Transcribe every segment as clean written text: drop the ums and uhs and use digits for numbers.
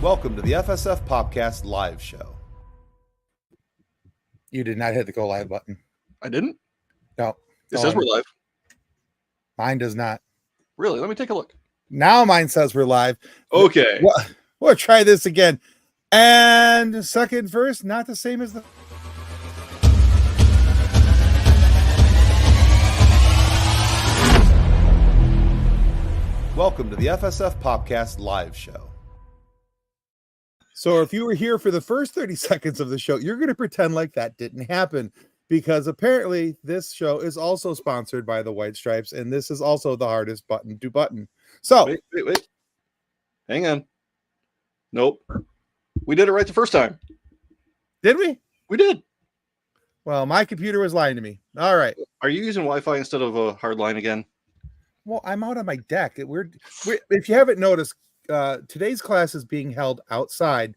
Welcome to the FSF Popcast live show. You did not hit the go live button. I didn't? No. It says we're live. Mine does not. Really? Let me take a look. Now mine says we're live. Okay. We'll try this again. And second verse, not the same as the... Welcome to the FSF Popcast live show. So if you were here for the first 30 seconds of the show, you're going to pretend like that didn't happen, because apparently this show is also sponsored by the White Stripes, and this is also the hardest button to button. So wait. Hang on. Nope. We did it right the first time. Did we? We did. Well, my computer was lying to me. All right. Are you using Wi-Fi instead of a hard line again? Well, I'm out on my deck. If you haven't noticed, today's class is being held outside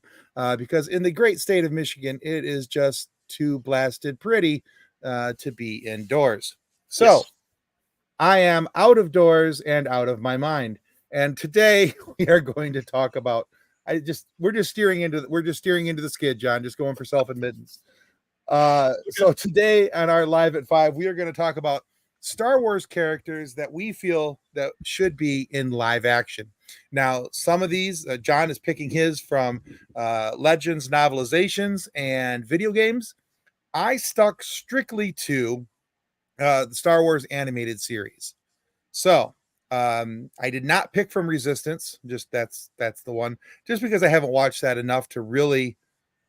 because in the great state of Michigan, it is just too blasted pretty to be indoors. So yes. I am out of doors and out of my mind. And today we are going to talk about, we're just steering into the skid, John, just going for self-admittance. So today on our Live at 5, we are going to talk about Star Wars characters that we feel that should be in live action. Now, some of these, John is picking his from Legends novelizations and video games. I stuck strictly to the Star Wars animated series. So I did not pick from Resistance. Just that's the one. Just because I haven't watched that enough to really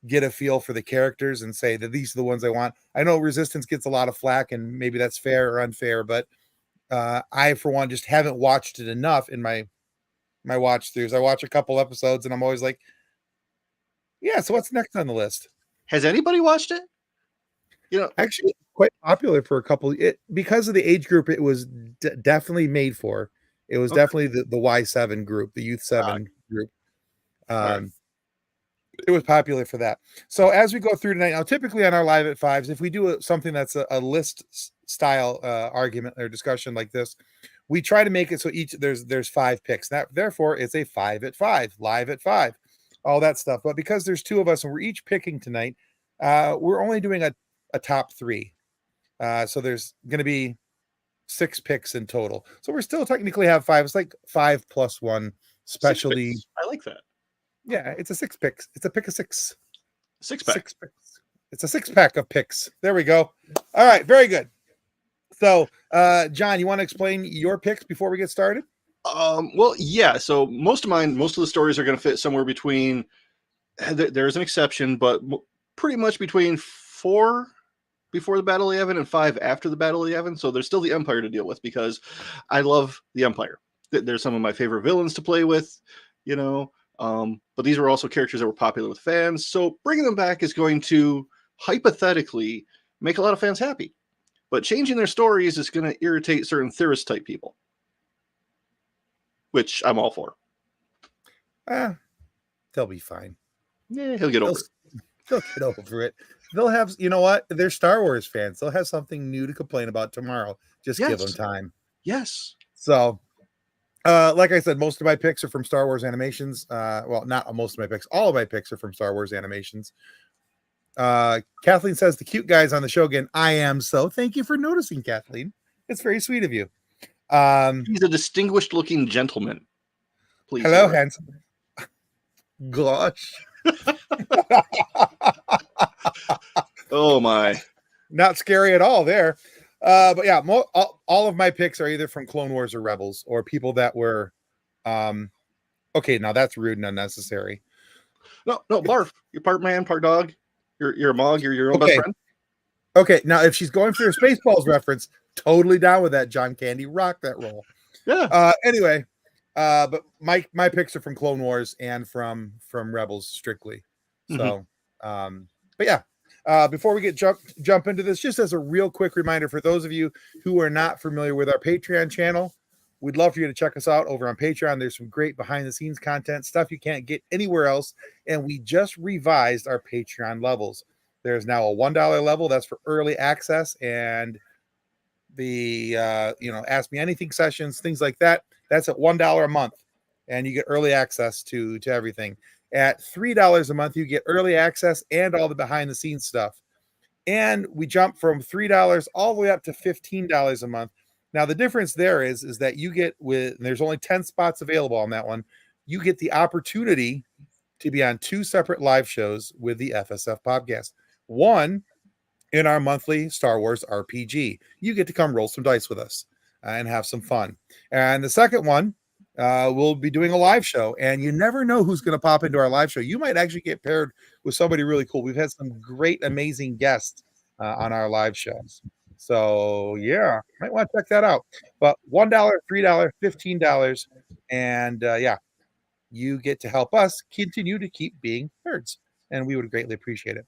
get a feel for the characters and say that these are the ones I want. I know Resistance gets a lot of flack, and maybe that's fair or unfair, but I, for one, just haven't watched it enough in my watch throughs. I watch a couple episodes and I'm always like, yeah, so what's next on the list? Has anybody watched it? Actually quite popular for a couple, because of the age group it was definitely made for. It was definitely the Y7 group, the Youth 7 group. It was popular for that. So as we go through tonight, now typically on our Live at 5s, if we do something that's a list style argument or discussion like this, we try to make it so there's 5 picks. Therefore, it's a 5 at 5, Live at 5, all that stuff. But because there's 2 of us and we're each picking tonight, we're only doing a top 3. So there's going to be 6 picks in total. So we're still technically have 5. It's like 5 plus 1 specialty. I like that. Yeah, it's a 6 picks. It's a pick of 6. 6-pack. 6 picks. It's a 6-pack of picks. There we go. All right, very good. So, John, you want to explain your picks before we get started? Well, yeah. So most of the stories are going to fit somewhere between. There's an exception, but pretty much between 4 before the Battle of Yavin and 5 after the Battle of Yavin. So there's still the Empire to deal with, because I love the Empire. There's some of my favorite villains to play with, but these were also characters that were popular with fans. So bringing them back is going to hypothetically make a lot of fans happy. But changing their stories is going to irritate certain theorist type people, which I'm all for. They'll be fine. Yeah, he'll get over it. They'll get over it. They'll have, you know what? They're Star Wars fans. They'll have something new to complain about tomorrow. Just give them time. Yes. So, like I said, most of my picks are from Star Wars animations. Well, not most of my picks. All of my picks are from Star Wars animations. Kathleen says, the cute guys on the show again. I am so. Thank you for noticing, Kathleen. It's very sweet of you. He's a distinguished looking gentleman. Please. Hello, handsome. Gosh. Oh my. Not scary at all there. But yeah, all of my picks are either from Clone Wars or Rebels, or people that were okay, now that's rude and unnecessary. No, barf. You're part man, part dog. You're a Mog, you're your own best friend. Okay, now if she's going for a Spaceballs reference, totally down with that. John Candy, rock that role. Yeah. Anyway, but my picks are from Clone Wars and from Rebels strictly. So but yeah. Before we jump into this, just as a real quick reminder for those of you who are not familiar with our Patreon channel, we'd love for you to check us out over on Patreon. There's some great behind the scenes content, stuff you can't get anywhere else. And we just revised our Patreon levels. There's now a $1 level that's for early access, and the Ask Me Anything sessions, things like that. That's at $1 a month, and you get early access to everything. At $3 a month, you get early access and all the behind the scenes stuff. And we jump from $3 all the way up to $15 a month. Now, the difference there is that you get there's only 10 spots available on that one. You get the opportunity to be on 2 separate live shows with the FSF podcast. One in our monthly Star Wars RPG. You get to come roll some dice with us and have some fun. And the second one, we'll be doing a live show, and you never know who's going to pop into our live show. You might actually get paired with somebody really cool. We've had some great, amazing guests on our live shows. So yeah, might want to check that out. But $1, $3, $15, and you get to help us continue to keep being nerds, and we would greatly appreciate it.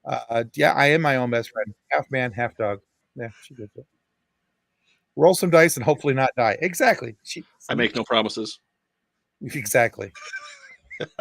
I am my own best friend, half man, half dog. Yeah, she did it. Roll some dice and hopefully not die. Exactly. I make no promises. Exactly.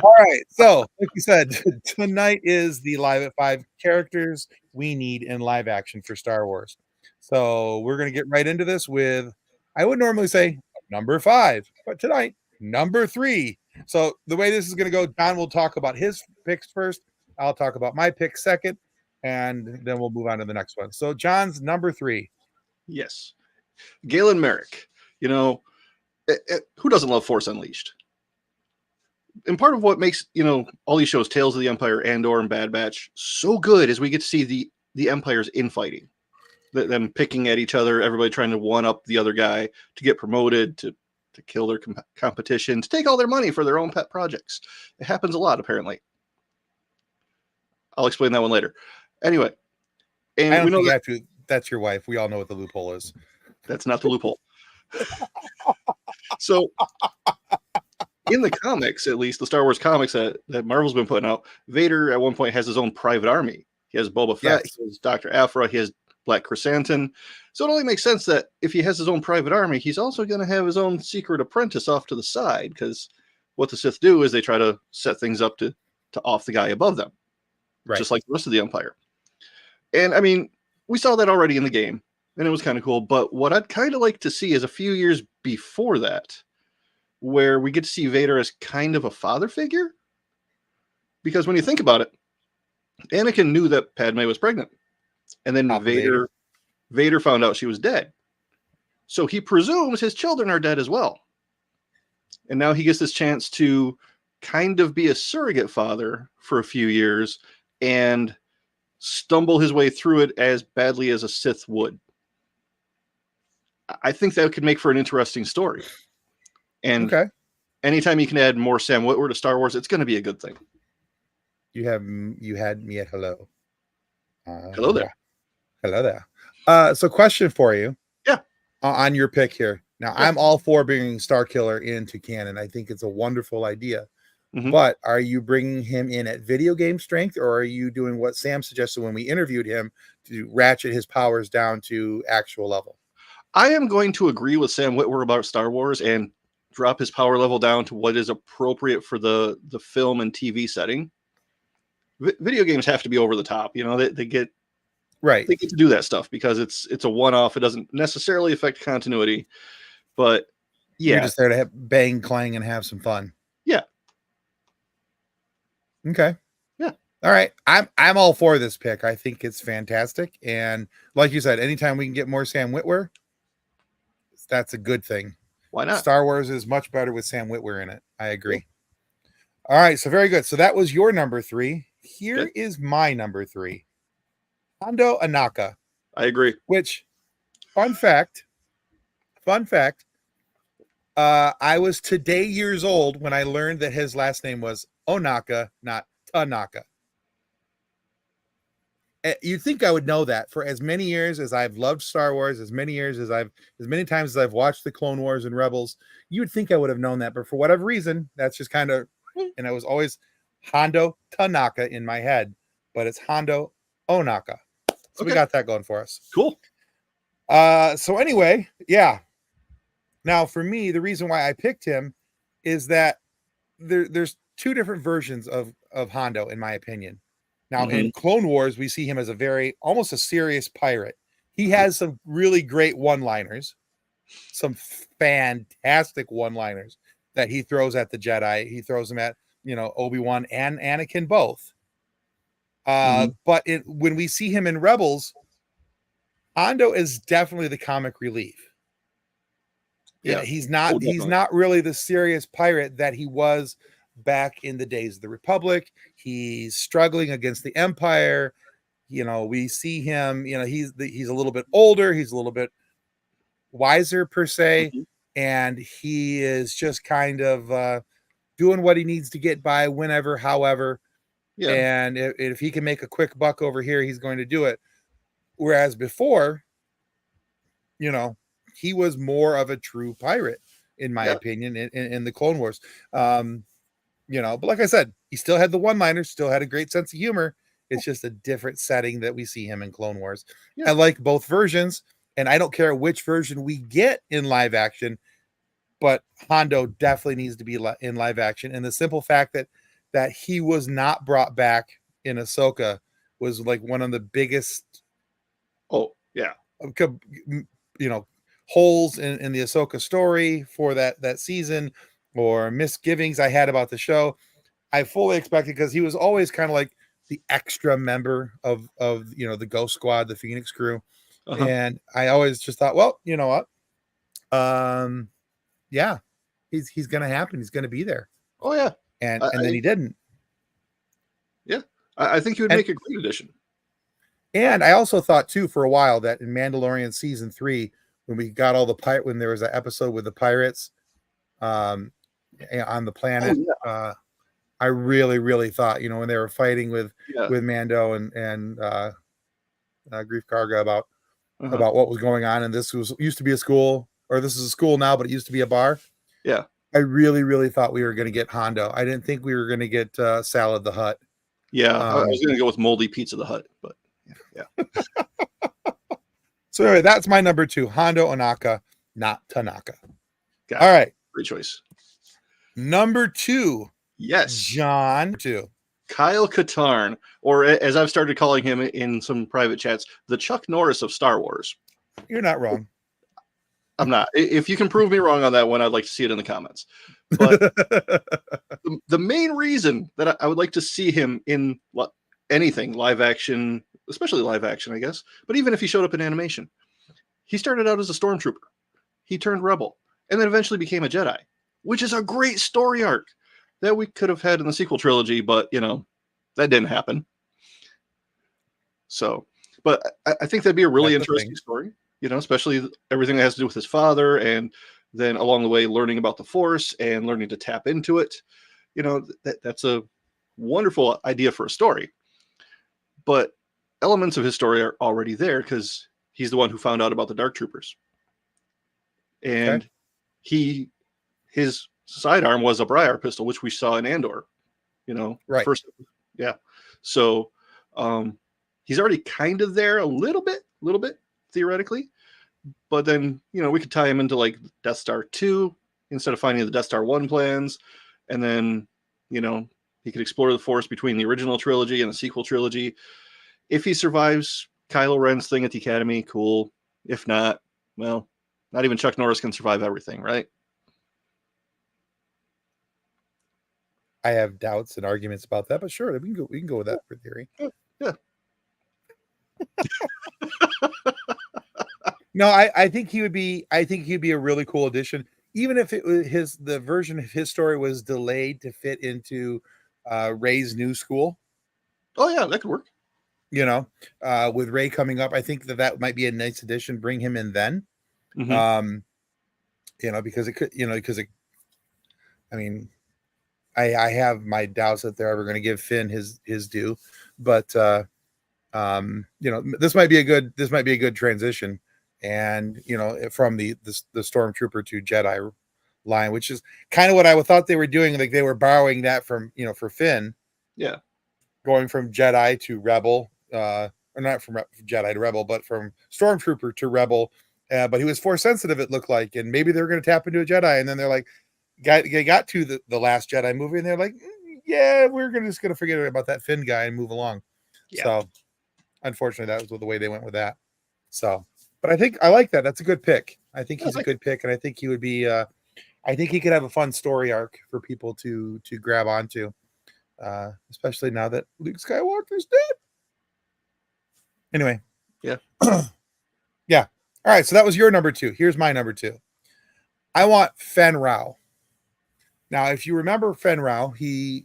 All right. So, like you said, tonight is the Live at 5 characters we need in live action for Star Wars. So we're going to get right into this with, I would normally say number 5, but tonight, number 3. So the way this is going to go, John will talk about his picks first. I'll talk about my pick second, and then we'll move on to the next one. So John's number 3. Yes. Galen Merrick. You know, who doesn't love Force Unleashed? And part of what makes, all these shows, Tales of the Empire, Andor, and Bad Batch, so good is we get to see the Empire's infighting. Them picking at each other, everybody trying to one-up the other guy to get promoted, to kill their competition, to take all their money for their own pet projects. It happens a lot, apparently. I'll explain that one later. Anyway, and I don't we know think you have to. That's your wife. We all know what the loophole is. That's not the loophole. So, in the comics, at least the Star Wars comics that Marvel's been putting out, Vader at one point has his own private army. He has Boba Fett, Yes. he has Dr. Aphra, he has Black Chrysanthemum. So it only makes sense that if he has his own private army, he's also going to have his own secret apprentice off to the side, because what the Sith do is they try to set things up to off the guy above them, Right. just like the rest of the Empire. And I mean, we saw that already in the game, and it was kind of cool. But what I'd kind of like to see is a few years before that, where we get to see Vader as kind of a father figure. Because when you think about it, Anakin knew that Padme was pregnant. And then Vader found out she was dead. So he presumes his children are dead as well. And now he gets this chance to kind of be a surrogate father for a few years and stumble his way through it as badly as a Sith would. I think that could make for an interesting story. And anytime you can add more Sam Witwer to Star Wars, it's going to be a good thing. You had me at hello. Hello there. Hello there. So question for you. Yeah. On your pick here. Now, I'm all for bringing Starkiller into canon. I think it's a wonderful idea. Mhm. But are you bringing him in at video game strength, or are you doing what Sam suggested when we interviewed him to ratchet his powers down to actual level? I am going to agree with Sam Witwer about Star Wars and drop his power level down to what is appropriate for the film and TV setting. Video games have to be over the top. They get Right. They get to do that stuff because it's a one-off. It doesn't necessarily affect continuity, but yeah, You're just there to have bang, clang, and have some fun. Yeah. Okay. Yeah. All right. I'm all for this pick. I think it's fantastic. And like you said, anytime we can get more Sam Witwer, that's a good thing. Why not? Star Wars is much better with Sam Witwer in it. I agree. All right. So very good. So that was your number 3. Here is my number 3. Hondo Ohnaka. I agree. Which, fun fact, I was today years old when I learned that his last name was Ohnaka, not Tanaka. You'd think I would know that. For as many years as I've loved Star Wars, as many times as I've watched the Clone Wars and Rebels, you would think I would have known that. But for whatever reason, that's just kind of, and it was always Hondo Tanaka in my head, but it's Hondo Ohnaka. So we got that going for us. Cool. So anyway, yeah. Now for me, the reason why I picked him is that there's 2 different versions of Hondo, in my opinion. Now in Clone Wars, we see him as almost a serious pirate. He has some really great one-liners, some fantastic one-liners that he throws at the Jedi. He throws them at Obi-Wan and Anakin both. Mhm. But when we see him in Rebels, Hondo is definitely the comic relief. Yeah. He's Oh, he's definitely. not really the serious pirate that he was back in the days of the Republic. He's struggling against the Empire. We see him, he's a little bit older, he's a little bit wiser per se, Mhm. and he is just kind of doing what he needs to get by whenever, however. Yeah. And if he can make a quick buck over here, he's going to do it. Whereas before, he was more of a true pirate, in my Yeah. opinion, in the Clone Wars. But like I said, he still had the one-liners, still had a great sense of humor. It's just a different setting that we see him in Clone Wars. Yeah. I like both versions, and I don't care which version we get in live action, but Hondo definitely needs to be in live action. And the simple fact that he was not brought back in Ahsoka was like one of the biggest Oh, yeah. Holes in the Ahsoka story for that season, or misgivings I had about the show. I fully expected, because he was always kind of like the extra member of the Ghost Squad, the Phoenix crew. Uh-huh. And I always just thought, well, you know what? Yeah, he's gonna happen. He's gonna be there. Oh, yeah. And then he didn't. Yeah. I think he would make a great addition. And I also thought too, for a while, that in Mandalorian season 3, when we got all the when there was an episode with the pirates on the planet, I really, really thought, when they were fighting with Mando and Grief Karga about what was going on, and this used to be a school, or this is a school now, but it used to be a bar. Yeah. I really, really thought we were going to get Hondo. I didn't think we were going to get Salad the Hutt. Yeah, I was going to go with Moldy Pizza the Hut, but yeah. So anyway, that's my number 2, Hondo Ohnaka, not Tanaka. Got All right. Great choice. Number 2. Yes. John 2. Kyle Katarn, or as I've started calling him in some private chats, the Chuck Norris of Star Wars. You're not wrong. I'm not. If you can prove me wrong on that one, I'd like to see it in the comments. But the main reason that I would like to see him in anything live action, especially live action, I guess, but even if he showed up in animation, he started out as a stormtrooper. He turned rebel and then eventually became a Jedi, which is a great story arc that we could have had in the sequel trilogy, but that didn't happen. So, but I think that'd be a really interesting story, especially everything that has to do with his father, and then along the way learning about the Force and learning to tap into it. That's a wonderful idea for a story. But elements of his story are already there, because he's the one who found out about the Dark Troopers. And his sidearm was a Briar pistol, which we saw in Andor, right. First. Yeah. So he's already kind of there a little bit theoretically, but then, we could tie him into like Death Star 2 instead of finding the Death Star 1 plans. And then, he could explore the Force between the original trilogy and the sequel trilogy. If he survives Kylo Ren's thing at the Academy, cool. If not, well, not even Chuck Norris can survive everything, right? I have doubts and arguments about that, but sure, we can go with that for theory. Yeah. No, I think he would be a really cool addition, even if it was the version of his story was delayed to fit into Rey's new school. Oh yeah, that could work. With Rey coming up, I think that might be a nice addition. Bring him in then. Mm-hmm. Because it could, I mean, I have my doubts that they're ever going to give Finn his due, but this might be a good transition, and from the stormtrooper to Jedi line, which is kind of what I thought they were doing. Like they were borrowing that from for Finn, going from Jedi to Rebel, or not from Jedi to Rebel, but from stormtrooper to Rebel. But he was Force sensitive, it looked like, and maybe they're going to tap into a Jedi, and then they're like, they got to the Last Jedi movie, and they're like, yeah, we're just going to forget about that Finn guy and move along. Yeah. So, unfortunately, that was the way they went with that. So, but I think I like that. That's a good pick. I think he's a good pick, and I think he would be I think he could have a fun story arc for people to grab onto, especially now that Luke Skywalker's dead. Anyway, Yeah. Yeah. All right, so that was your number 2. Here's my number 2. I want Fen Rao. Now, if you remember Fen Rao, he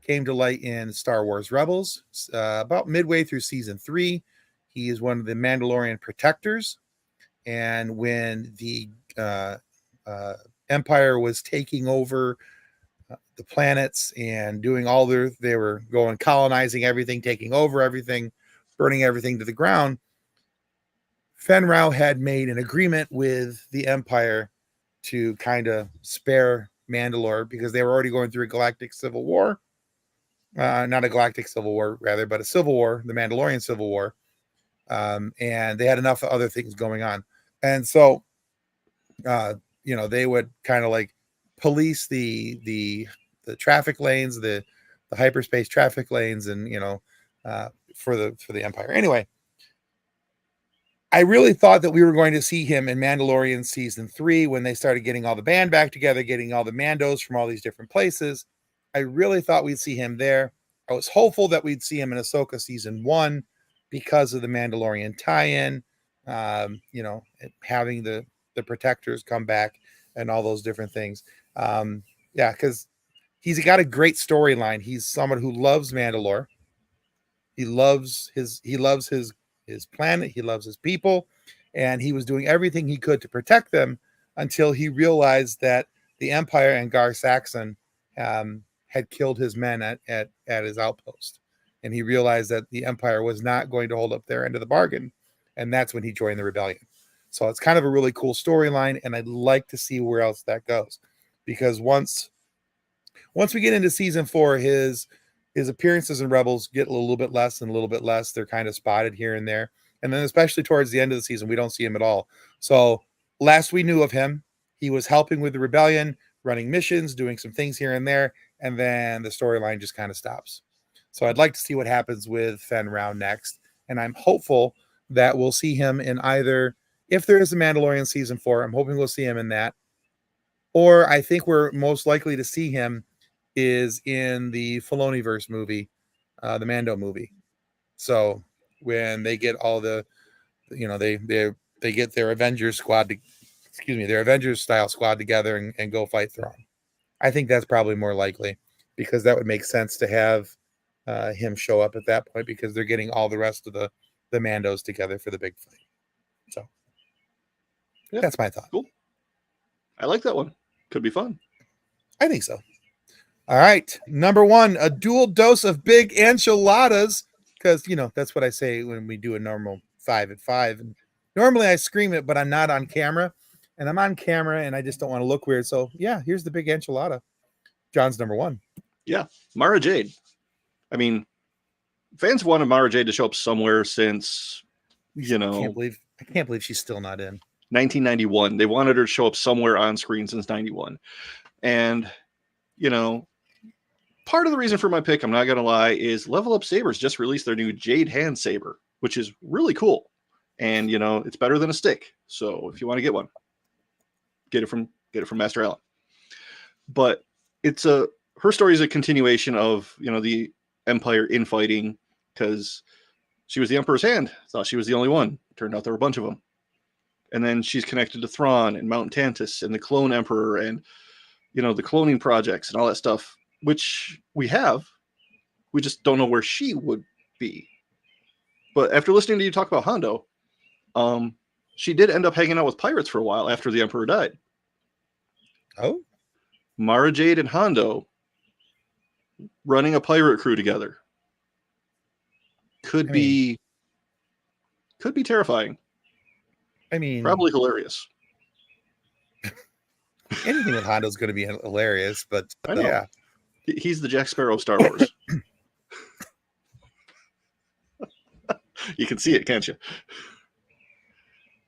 came to light in Star Wars Rebels about midway through season 3. He is one of the Mandalorian protectors. And when the Empire was taking over the planets and doing all they were going colonizing everything, taking over everything, burning everything to the ground, Fen Rao had made an agreement with the Empire to kind of spare Mandalore because they were already going through a galactic civil war. Not a galactic civil war, rather, but a civil war, the Mandalorian Civil War. And they had enough of other things going on. And so, they would kind of like police the traffic lanes, the hyperspace traffic lanes, and, for the Empire. Anyway, I really thought that we were going to see him in Mandalorian season 3 when they started getting all the band back together, getting all the Mandos from all these different places. I really thought we'd see him there. I was hopeful that we'd see him in Ahsoka season 1 because of the Mandalorian tie-in, having the protectors come back and all those different things. Because he's got a great storyline. He's someone who loves Mandalore. He loves his planet, he loves his people, and he was doing everything he could to protect them until he realized that the Empire and Gar Saxon had killed his men at his outpost, and he realized that the Empire was not going to hold up their end of the bargain, and that's when he joined the rebellion. So it's kind of a really cool storyline, and I'd like to see where else that goes, because once we get into season 4, his appearances in Rebels get a little bit less and a little bit less. They're kind of spotted here and there. And then especially towards the end of the season, we don't see him at all. So last we knew of him, he was helping with the rebellion, running missions, doing some things here and there. And then the storyline just kind of stops. So I'd like to see what happens with Fen Rao next. And I'm hopeful that we'll see him in either, if there is a Mandalorian season 4, I'm hoping we'll see him in that. Or I think we're most likely to see him is in the Filoniverse movie, the Mando movie. So when they get all the, they get their Avengers squad, their Avengers style squad together and go fight Thrawn. I think that's probably more likely because that would make sense to have him show up at that point because they're getting all the rest of the Mandos together for the big fight. So that's my thought. Cool. I like that one. Could be fun. I think so. All right. Number 1, a dual dose of big enchiladas. Because, that's what I say when we do a normal 5 at 5. And normally I scream it, but I'm not on camera. And I'm on camera and I just don't want to look weird. So, yeah, here's the big enchilada. John's number 1. Yeah. Mara Jade. I mean, fans wanted Mara Jade to show up somewhere since, I can't believe she's still not in. 1991. They wanted her to show up somewhere on screen since 91. And, part of the reason for my pick, I'm not going to lie, is Level Up Sabers just released their new Jade Hand Saber, which is really cool. And, it's better than a stick. So if you want to get one, get it from Master Allen. But her story is a continuation of, the Empire infighting because she was the Emperor's hand. Thought she was the only one. Turned out there were a bunch of them. And then she's connected to Thrawn and Mount Tantus and the Clone Emperor and, the cloning projects and all that stuff, which we have. We just don't know where she would be. But after listening to you talk about Hondo, she did end up hanging out with pirates for a while after the Emperor died. Oh? Mara Jade and Hondo running a pirate crew together. Could be terrifying. Probably hilarious. Anything with Hondo's going to be hilarious, but I know. Yeah. He's the Jack Sparrow of Star Wars. You can see it, can't you?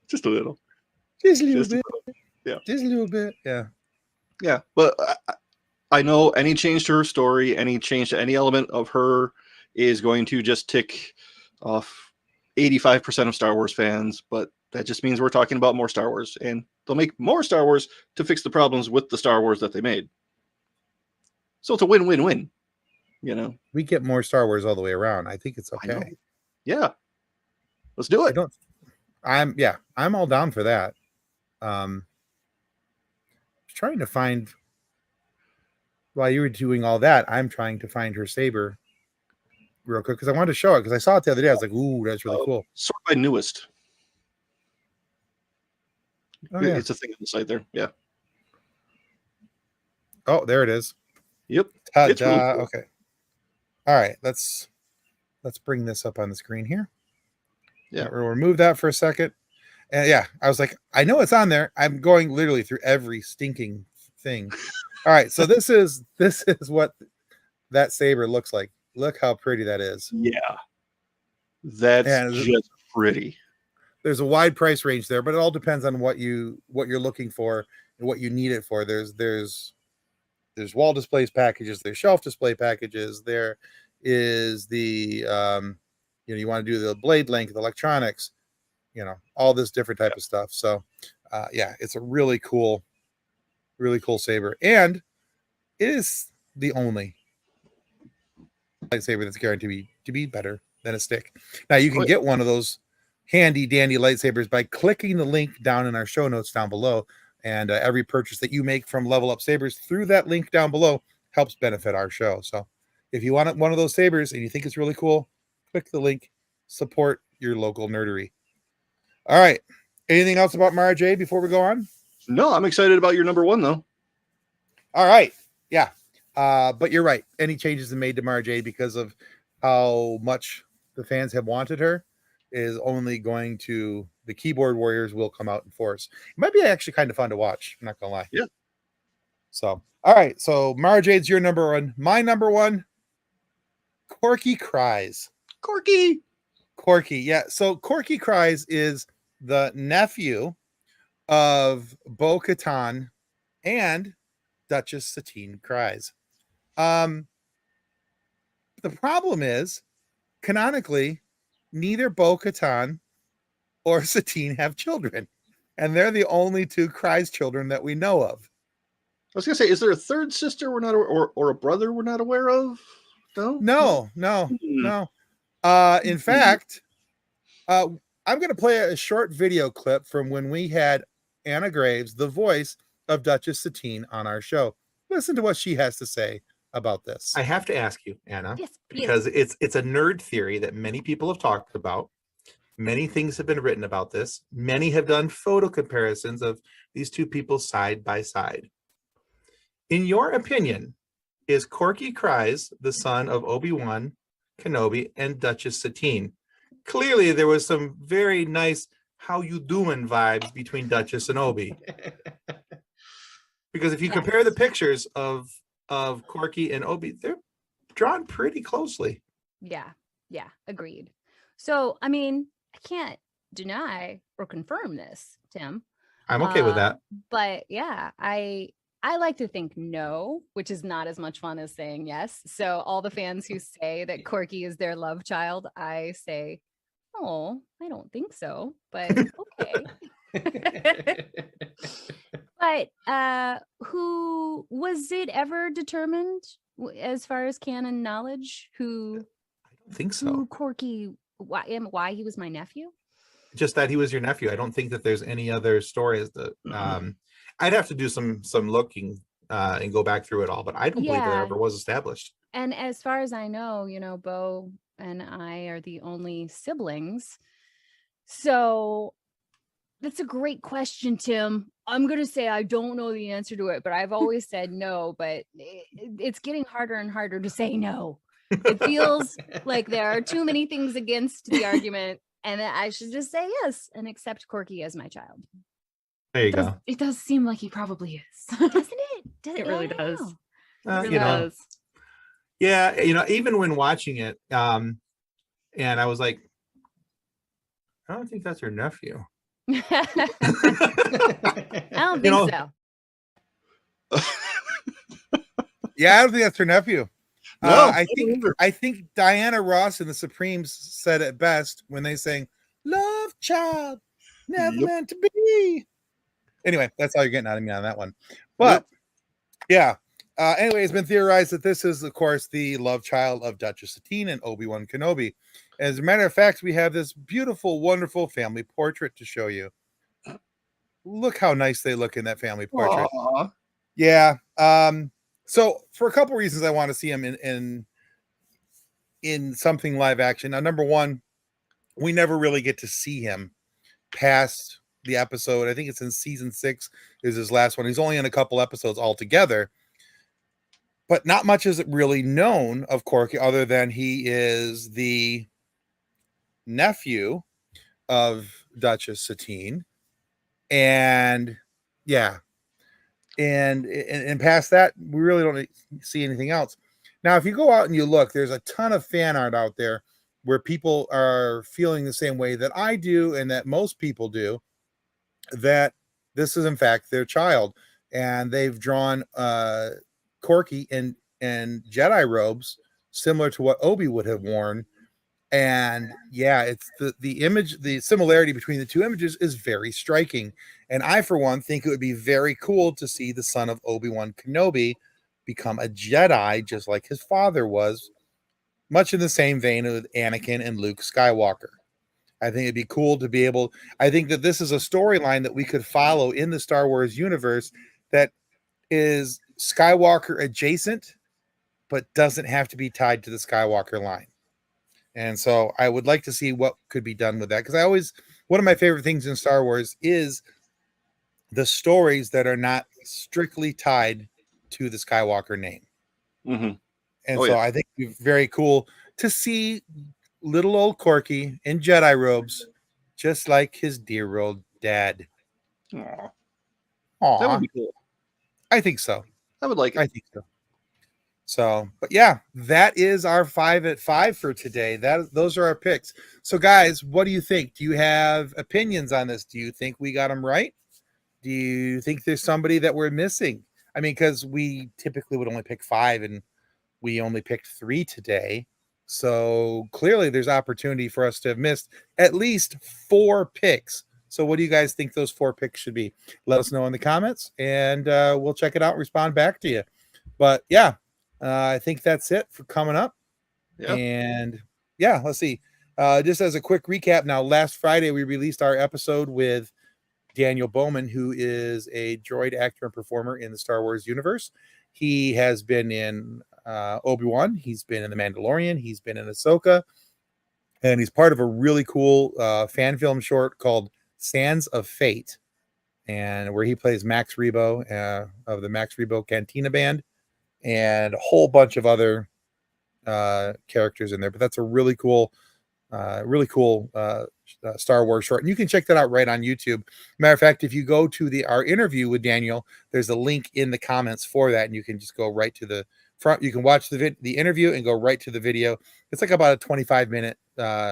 Just a little. Just a little bit. Yeah. Just a little bit. Yeah. Yeah. But I know any change to her story, any change to any element of her is going to just tick off 85% of Star Wars fans, but that just means we're talking about more Star Wars, and they'll make more Star Wars to fix the problems with the Star Wars that they made. So it's a win-win-win, you know. We get more Star Wars all the way around. I think it's I know. okay. Yeah, let's do it. I'm all down for that. Trying to find, while you were doing all that, I'm trying to find her saber real quick because I wanted to show it because I saw it the other day. I was like, ooh, that's really cool. Sort by newest. Oh, yeah. It's a thing on the site there. Yeah. Oh, there it is. Yep. It's really cool. Okay. All right. Let's bring this up on the screen here. Yeah. We'll remove that for a second. And yeah, I was like, I know it's on there. I'm going literally through every stinking thing. All right. So this is what that saber looks like. Look how pretty that is. Yeah. That's just pretty. There's a wide price range there, but it all depends on what you're looking for and what you need it for. There's wall displays packages, there's shelf display packages, there is the you want to do the blade length, the electronics, all this different type of stuff. So it's a really cool saber, and it is the only lightsaber that's guaranteed to be better than a stick. Now you can get one of those handy dandy lightsabers by clicking the link down in our show notes down below, and every purchase that you make from Level Up Sabers through that link down below helps benefit our show. So if you want one of those sabers and you think it's really cool, click the link, support your local nerdery. All right, anything else about Mara Jade before we go on? No, I'm excited about your number one though. All right, yeah, but you're right, any changes made to Mara Jade because of how much the fans have wanted her is only going to, the keyboard warriors will come out in force. It might be actually kind of fun to watch. I'm not gonna lie. Yeah. So, all right. So Mara Jade's your number one. My number one, Corky Kryze. Corky. Yeah. So Corky Kryze is the nephew of Bo-Katan and Duchess Satine Kryze. The problem is, canonically, neither Bo-Katan or Satine have children, and they're the only two Kryze children that we know of. I was gonna say, is there a third sister we're not or a brother we're not aware of? No. In fact, I'm gonna play a short video clip from when we had Anna Graves, the voice of Duchess Satine, on our show. Listen to what she has to say about this. I have to ask you, Anna, Yes, because it's a nerd theory that many people have talked about. Many things have been written about this. Many have done photo comparisons of these two people side by side. In your opinion, is Corky Kryze the son of Obi-Wan Kenobi and Duchess Satine? Clearly, there was some very nice "how you doing" vibes between Duchess and Obi. Because if you compare the pictures of Corky and Obi, they're drawn pretty closely. Yeah, agreed. So, I mean, I can't deny or confirm this, Tim. I'm okay with that. But yeah, I like to think no, which is not as much fun as saying yes. So all the fans who say that Corky is their love child, I say, oh, I don't think so, but okay. But who was it ever determined as far as canon knowledge? I don't think so. Who Corky? Why he was my nephew? Just that he was your nephew. I don't think that there's any other stories that I'd have to do some looking and go back through it all, but I don't believe that ever was established. And as far as I know, Bo and I are the only siblings. So that's a great question, Tim. I'm going to say I don't know the answer to it, but I've always said no, but it's getting harder and harder to say no. It feels like there are too many things against the argument, and that I should just say yes and accept Corky as my child. There you go. It does seem like he probably is, doesn't it? It really does. Know. It really does. Yeah, even when watching it, and I was like, I don't think that's her nephew. I don't think so. Yeah, I don't think that's her nephew. No, I think Diana Ross and the Supremes said it best when they sang "Love Child." Never Yep. meant to be. Anyway, that's all you're getting out of me on that one. But yeah. Anyway, it's been theorized that this is, of course, the love child of Duchess Satine and Obi-Wan Kenobi. As a matter of fact, we have this beautiful, wonderful family portrait to show you. Look how nice they look in that family portrait. Aw. Yeah. So for a couple reasons, I want to see him in something live action. Now, number one, we never really get to see him past the episode. I think it's in season 6 is his last one. He's only in a couple episodes altogether, but not much is really known of Corky other than he is the nephew of Duchess Satine. And yeah, and past that, we really don't see anything else. Now, if you go out and you look, there's a ton of fan art out there where people are feeling the same way that I do and that most people do, that this is in fact their child, and they've drawn Corky in Jedi robes similar to what Obi would have worn. And yeah, it's the image, the similarity between the two images is very striking. And I, for one, think it would be very cool to see the son of Obi-Wan Kenobi become a Jedi, just like his father was, much in the same vein of Anakin and Luke Skywalker. I think it'd be cool to be able, I think that this is a storyline that we could follow in the Star Wars universe that is Skywalker adjacent, but doesn't have to be tied to the Skywalker line. And so I would like to see what could be done with that. Because one of my favorite things in Star Wars is the stories that are not strictly tied to the Skywalker name. Mm-hmm. And I think it'd be very cool to see little old Corky in Jedi robes, just like his dear old dad. Aw. Aww. That would be cool. I think so. I would like it. I think so. So, but yeah, that is our 5 at 5 for today. Those are our picks. So, guys, what do you think? Do you have opinions on this? Do you think we got them right? Do you think there's somebody that we're missing? I mean, because we typically would only pick 5 and we only picked 3 today. So clearly there's opportunity for us to have missed at least 4 picks. So what do you guys think those 4 picks should be? Let us know in the comments and we'll check it out and respond back to you. But yeah, I think that's it for coming up. Yeah. And yeah, let's see. Just as a quick recap, now last Friday we released our episode with Daniel Bowman, who is a droid actor and performer in the Star Wars universe. He has been in Obi-Wan. He's been in The Mandalorian. He's been in Ahsoka. And he's part of a really cool fan film short called Sands of Fate, and where he plays Max Rebo of the Max Rebo Cantina Band and a whole bunch of other characters in there. But that's a really cool Star Wars short, and you can check that out right on YouTube. Matter of fact, if you go to our interview with Daniel, there's a link in the comments for that, and you can just go right to the front. You can watch the interview and go right to the video. It's like about a 25-minute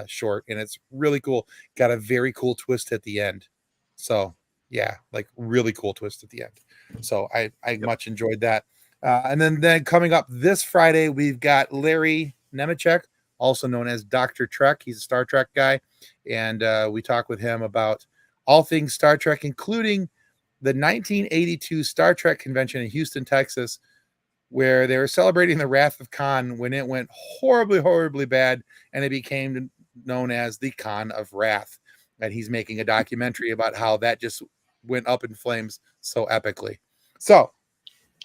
short, and it's really cool. Got a very cool twist at the end. So yeah, like really cool twist at the end. So I much enjoyed that. And then coming up this Friday, we've got Larry Nemechek, also known as Dr. Trek. He's a Star Trek guy. And we talk with him about all things Star Trek, including the 1982 Star Trek convention in Houston, Texas, where they were celebrating the Wrath of Khan when it went horribly, horribly bad. And it became known as the Khan of Wrath. And he's making a documentary about how that just went up in flames so epically. So,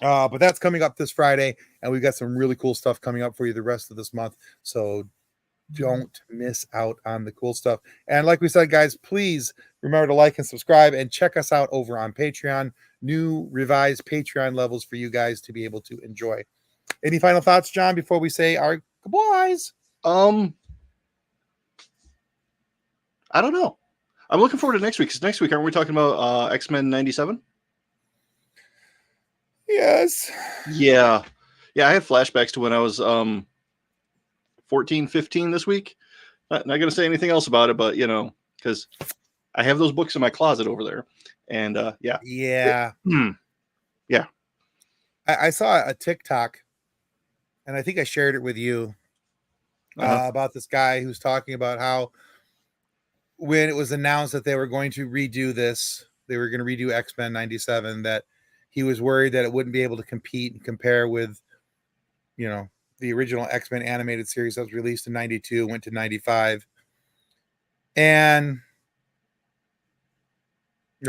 but that's coming up this Friday, and we've got some really cool stuff coming up for you the rest of this month. So don't miss out on the cool stuff. And like we said, guys, please remember to like and subscribe and check us out over on Patreon. New revised Patreon levels for you guys to be able to enjoy. Any final thoughts, John, before we say our goodbyes? I don't know. I'm looking forward to next week, because next week, aren't we talking about X-Men 97? Yes. Yeah. I have flashbacks to when I was 14, 15 this week. Not going to say anything else about it, but, because I have those books in my closet over there. And yeah. Yeah. Yeah. I saw a TikTok, and I think I shared it with you, about this guy who's talking about how when it was announced that they were going to redo this, they were going to redo X-Men 97, that he was worried that it wouldn't be able to compete and compare with, the original X-Men animated series that was released in 92, went to 95. Or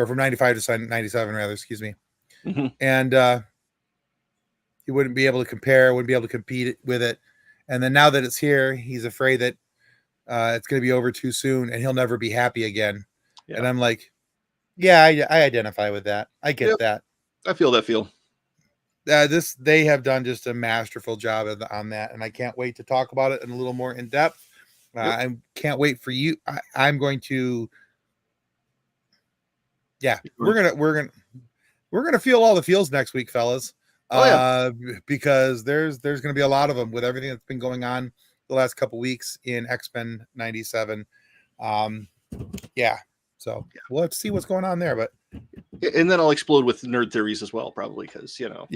from 95 to 97, rather, excuse me. Mm-hmm. And he wouldn't be able to compare, wouldn't be able to compete with it. And then now that it's here, he's afraid that it's going to be over too soon and he'll never be happy again. Yeah. And I'm like, yeah, I identify with that. I get that. I feel that feel. They have done just a masterful job on that. And I can't wait to talk about it in a little more in depth. I can't wait for you. I'm going to, we're going to feel all the feels next week, fellas. Because there's going to be a lot of them with everything that's been going on the last couple weeks in X-Men 97. So we'll have to see what's going on there, but and then I'll explode with nerd theories as well, probably, because I'm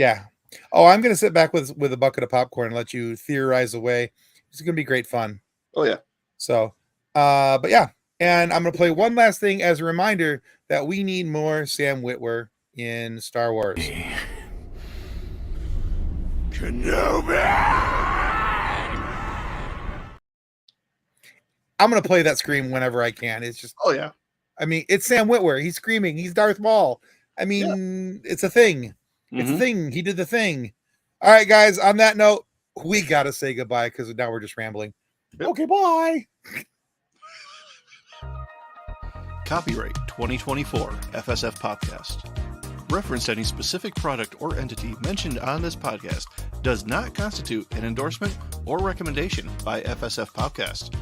going to sit back with a bucket of popcorn and let you theorize away. It's going to be great fun. Oh yeah. So but yeah, and I'm going to play one last thing as a reminder that we need more Sam Witwer in Star Wars. Kenobi! I'm going to play that scream whenever I can. It's just, I mean, it's Sam Witwer. He's screaming. He's Darth Maul. I mean, it's a thing. It's a thing. He did the thing. All right, guys, on that note, we got to say goodbye because now we're just rambling. Yep. Okay, bye. Copyright 2024 FSF Podcast. Reference to any specific product or entity mentioned on this podcast does not constitute an endorsement or recommendation by FSF Podcast.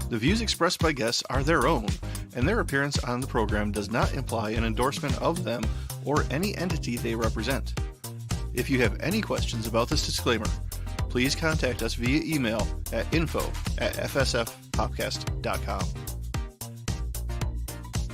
The views expressed by guests are their own, and their appearance on the program does not imply an endorsement of them or any entity they represent. If you have any questions about this disclaimer, please contact us via email at info@fsfpodcast.com.